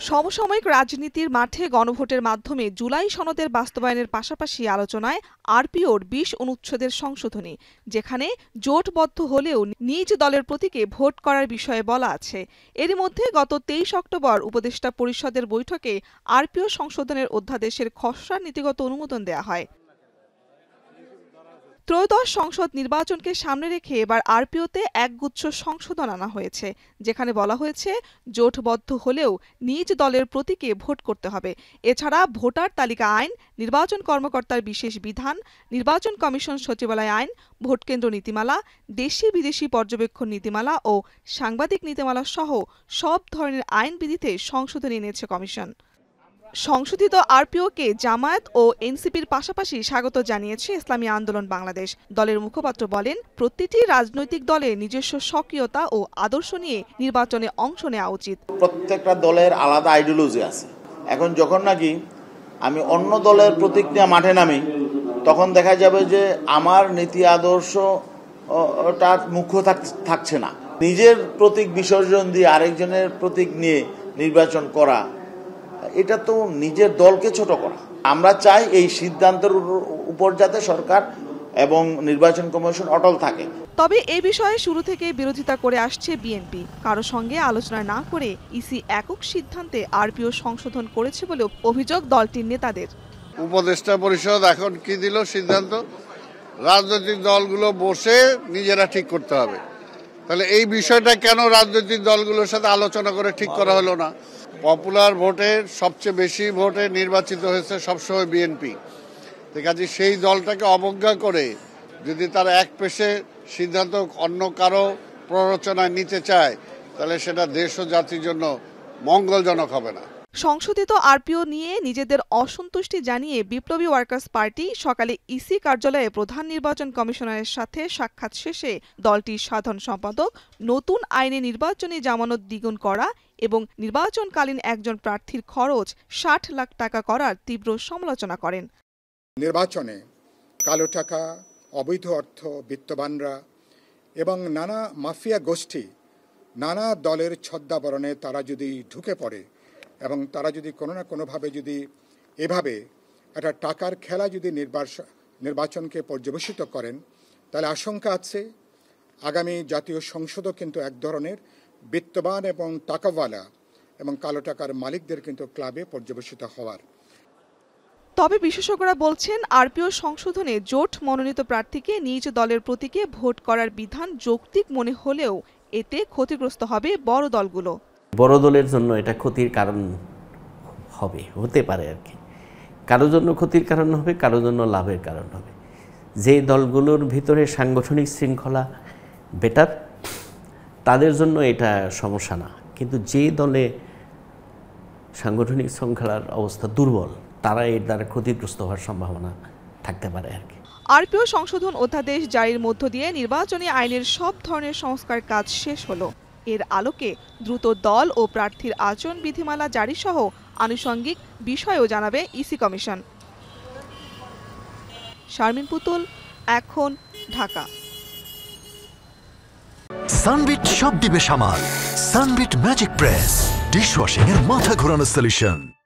সমসাময়িক রাজনীতির মাঠে গণভোটের মাধ্যমে জুলাই সনদের বাস্তবায়নের পাশাপাশি আলোচনায় আরপিওর ২০ অনুচ্ছেদের সংশোধনী, যেখানে জোটবদ্ধ হলেও নিজ দলের প্রতীকে ভোট করার বিষয়ে বলা আছে। এরই মধ্যে গত ২৩ অক্টোবর উপদেষ্টা পরিষদের বৈঠকে আরপিও সংশোধনের অধ্যাদেশের খসড়া নীতিগত অনুমোদন দেয়া হয়। ত্রয়োদশ সংসদ নির্বাচনকে সামনে রেখে এবার আরপিওতে একগুচ্ছ সংশোধন আনা হয়েছে, যেখানে বলা হয়েছে জোটবদ্ধ হলেও নিজ দলের প্রতীকে ভোট করতে হবে। এছাড়া ভোটার তালিকা আইন, নির্বাচন কর্মকর্তার বিশেষ বিধান, নির্বাচন কমিশন সচিবালয় আইন, ভোটকেন্দ্র নীতিমালা, দেশি বিদেশি পর্যবেক্ষণ নীতিমালা ও সাংবাদিক নীতিমালা সহ সব ধরনের আইনবিধিতে সংশোধনী এনেছে কমিশন। সংশোধিত আরপিওকে জামায়াত ও এনসিপির পাশাপাশি স্বাগত জানিয়েছে ইসলামী আন্দোলন বাংলাদেশ। দলের মুখপাত্র বলেন, প্রতিটি রাজনৈতিক দলের নিজস্ব সক্রিয়তা ও আদর্শ নিয়ে নির্বাচনে অংশ নেওয়া উচিত। প্রত্যেকটা দলের আলাদা আইডিওলজি আছে। এখন যখন নাকি আমি অন্য দলের প্রতীক নিয়ে মাঠে নামি, তখন দেখা যাবে যে আমার নীতি আদর্শ তার মুখ্য থাকছে না। নিজের প্রতীক বিসর্জন দিয়ে আরেকজনের প্রতীক নিয়ে নির্বাচন করা, এটা তো নিজের দলকে ছোট করা। আমরা চাই এই সিদ্ধান্তের উপর যাতে সরকার এবং নির্বাচন কমিশন অটল থাকে। তবে এ বিষয়ে শুরু থেকে বিরোধিতা করে আসছে বিএনপি। কারো সঙ্গে আলোচনা না করে ইসি একক সিদ্ধান্তে আরপিও সংশোধন করেছে বলে অভিযোগ দলটির নেতাদের। উপদেষ্টা পরিষদ এখন কি দিল সিদ্ধান্ত? রাজনৈতিক দলগুলো বসে নিজেরা ঠিক করতে হবে। তাহলে এই বিষয়টা কেন রাজনৈতিক দলগুলোর সাথে আলোচনা করে ঠিক করা হলো না? পপুলার ভোটে সবচেয়ে বেশি ভোটে নির্বাচিত হয়েছে সবসময় বিএনপি। কাজে সেই দলটাকে অবজ্ঞা করে যদি তারা এক পেশে সিদ্ধান্ত অন্য কারো প্ররোচনায় নিতে চায়, তাহলে সেটা দেশ ও জাতির জন্য মঙ্গলজনক হবে না। সংশোধিত আরপিও নিয়ে নিজেদের অসন্তুষ্টি জানিয়ে বিপ্লবী ওয়ার্কার্স পার্টি সকালে ইসি কার্যালয়ে প্রধান নির্বাচন কমিশনারের সাথে সাক্ষাৎ শেষে দলটির সাধারণ সম্পাদক নতুন আইনে নির্বাচনী জামানত দ্বিগুণ করা এবং নির্বাচনকালীন একজন প্রার্থীর খরচ ৬০ লাখ টাকা করার তীব্র সমালোচনা করেন। নির্বাচনে কালো টাকা, অবৈধ অর্থ, বিত্তবানরা এবং নানা মাফিয়া গোষ্ঠী নানা দলের ছদ্মাবরণে তারা যদি ঢুকে পড়ে এবং তারা যদি কোনো না কোনোভাবে যদি এভাবে একটা টাকার খেলা যদি নির্বাচনকে পর্যবেসিত করেন, তাহলে আশঙ্কা আছে আগামী জাতীয় সংসদও কিন্তু এক ধরনের বিত্তবান এবং টাকাওয়ালা এবং কালো টাকার মালিকদের কিন্তু ক্লাবে পর্যবেসিত হওয়ার। তবে বিশেষজ্ঞরা বলছেন, আরপিও সংশোধনে জোট মনোনীত প্রার্থীকে নিজ দলের প্রতীকে ভোট করার বিধান যৌক্তিক মনে হলেও এতে ক্ষতিগ্রস্ত হবে বড় দলগুলো। বড় দলের জন্য এটা ক্ষতির কারণ হতে পারে আর কি। কারোর জন্য ক্ষতির কারণ হবে, কারোর জন্য লাভের কারণ হবে। যে দলগুলোর ভিতরে সাংগঠনিক শৃঙ্খলা বেটার, তাদের জন্য এটা সমস্যা না। কিন্তু যে দলে সাংগঠনিক শৃঙ্খলার অবস্থা দুর্বল, তারা এর দ্বারা ক্ষতিগ্রস্ত হওয়ার সম্ভাবনা থাকতে পারে আর কি। আরপিও সংশোধন অধ্যাদেশ জারির মধ্য দিয়ে নির্বাচনী আইনের সব ধরনের সংস্কার কাজ শেষ হলো। এর আলোকে দ্রুত দল ও প্রার্থীর আচরণ বিধিমালা জারি সহ আনুষঙ্গিক বিষয়ও জানাবে ইসি কমিশন। শারমিন পুতুল, এখন, ঢাকা। সানবিট সব দিবে সামাল। সানবিট ম্যাজিক প্রেস ডিশওয়াশিং এর মাথা ঘোরানো সলিউশন।